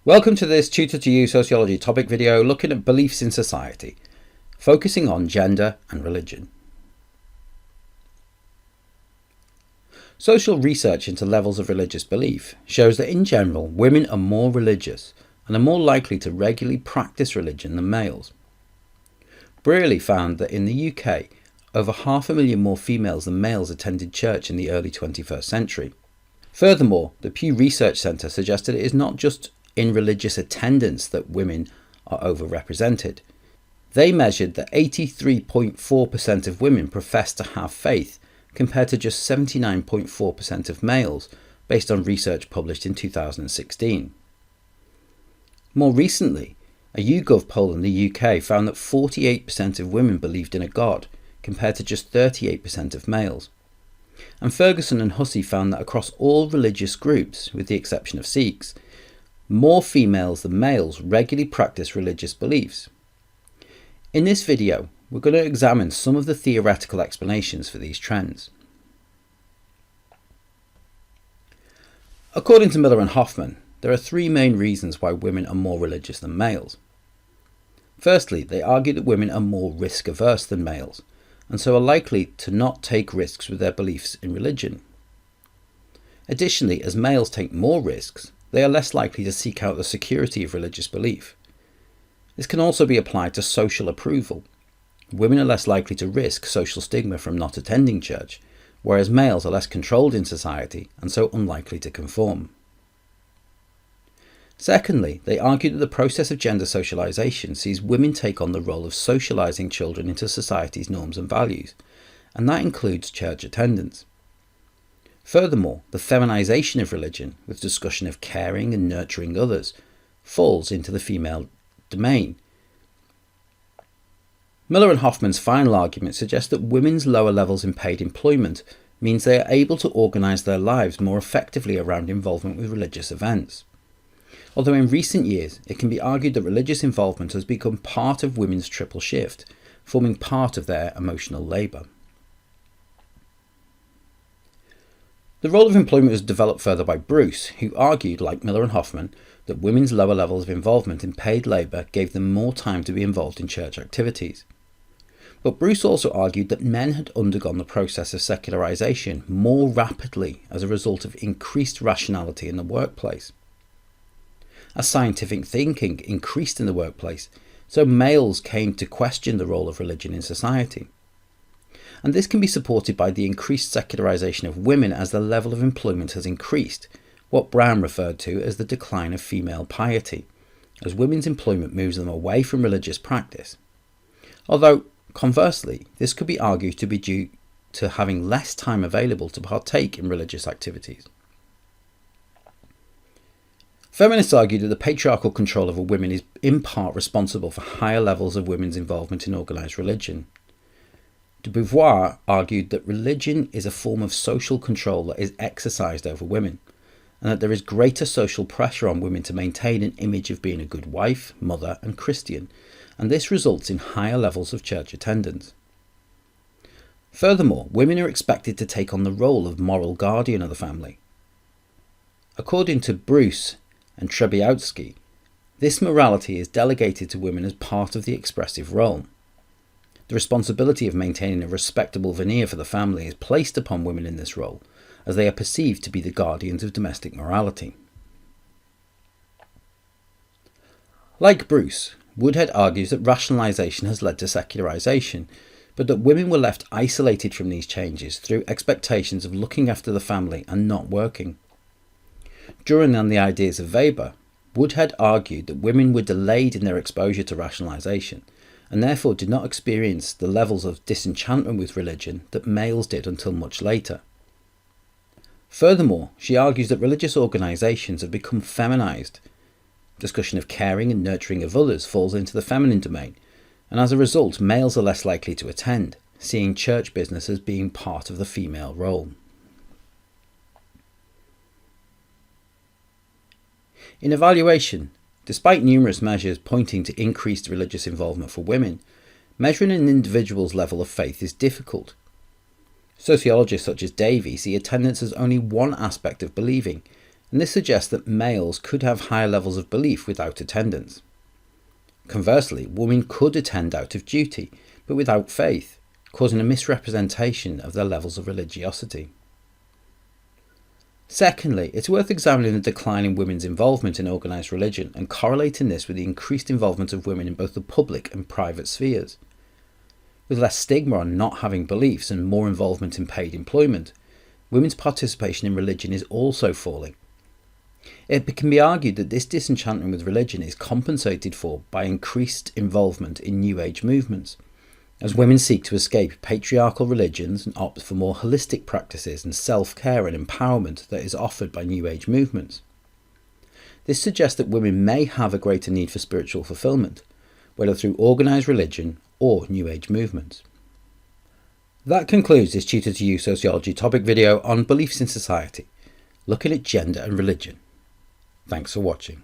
Welcome to this Tutor to You Sociology topic video looking at beliefs in society, focusing on gender and religion. Social research into levels of religious belief shows that in general women are more religious and are more likely to regularly practice religion than males. Brearley found that in the UK, over 500,000 more females than males attended church in the early 21st century. Furthermore, the Pew Research Centre suggested it is not just in religious attendance that women are overrepresented. They measured that 83.4% of women profess to have faith, compared to just 79.4% of males, based on research published in 2016. More recently, a YouGov poll in the UK found that 48% of women believed in a god, compared to just 38% of males. And Ferguson and Hussey found that across all religious groups, with the exception of Sikhs, more females than males regularly practice religious beliefs. In this video, we're going to examine some of the theoretical explanations for these trends. According to Miller and Hoffman, there are three main reasons why women are more religious than males. Firstly, they argue that women are more risk-averse than males, and so are likely to not take risks with their beliefs in religion. Additionally, as males take more risks, they are less likely to seek out the security of religious belief. This can also be applied to social approval. Women are less likely to risk social stigma from not attending church, whereas males are less controlled in society and so unlikely to conform. Secondly, they argue that the process of gender socialization sees women take on the role of socializing children into society's norms and values, and that includes church attendance. Furthermore, the feminization of religion, with discussion of caring and nurturing others, falls into the female domain. Miller and Hoffman's final argument suggests that women's lower levels in paid employment means they are able to organise their lives more effectively around involvement with religious events. Although in recent years it can be argued that religious involvement has become part of women's triple shift, forming part of their emotional labour. The role of employment was developed further by Bruce, who argued, like Miller and Hoffman, that women's lower levels of involvement in paid labour gave them more time to be involved in church activities. But Bruce also argued that men had undergone the process of secularisation more rapidly as a result of increased rationality in the workplace. As scientific thinking increased in the workplace, so males came to question the role of religion in society. And this can be supported by the increased secularisation of women as the level of employment has increased, what Brown referred to as the decline of female piety, as women's employment moves them away from religious practice. Although, conversely, this could be argued to be due to having less time available to partake in religious activities. Feminists argue that the patriarchal control over women is in part responsible for higher levels of women's involvement in organised religion. De Beauvoir argued that religion is a form of social control that is exercised over women, and that there is greater social pressure on women to maintain an image of being a good wife, mother and Christian, and this results in higher levels of church attendance. Furthermore, women are expected to take on the role of moral guardian of the family. According to Bruce and Trzebiałowski, this morality is delegated to women as part of the expressive role. The responsibility of maintaining a respectable veneer for the family is placed upon women in this role, as they are perceived to be the guardians of domestic morality. Like Bruce, Woodhead argues that rationalisation has led to secularisation, but that women were left isolated from these changes through expectations of looking after the family and not working. Drawing on the ideas of Weber, Woodhead argued that women were delayed in their exposure to rationalisation, and therefore did not experience the levels of disenchantment with religion that males did until much later. Furthermore, she argues that religious organisations have become feminised. Discussion of caring and nurturing of others falls into the feminine domain, and as a result males are less likely to attend, seeing church business as being part of the female role. In evaluation, despite numerous measures pointing to increased religious involvement for women, measuring an individual's level of faith is difficult. Sociologists such as Davey see attendance as only one aspect of believing, and this suggests that males could have higher levels of belief without attendance. Conversely, women could attend out of duty, but without faith, causing a misrepresentation of their levels of religiosity. Secondly, it's worth examining the decline in women's involvement in organised religion and correlating this with the increased involvement of women in both the public and private spheres. With less stigma on not having beliefs and more involvement in paid employment, women's participation in religion is also falling. It can be argued that this disenchantment with religion is compensated for by increased involvement in New Age movements, as women seek to escape patriarchal religions and opt for more holistic practices and self-care and empowerment that is offered by New Age movements. This suggests that women may have a greater need for spiritual fulfillment, whether through organised religion or New Age movements. That concludes this Tutor to You Sociology topic video on beliefs in society, looking at gender and religion. Thanks for watching.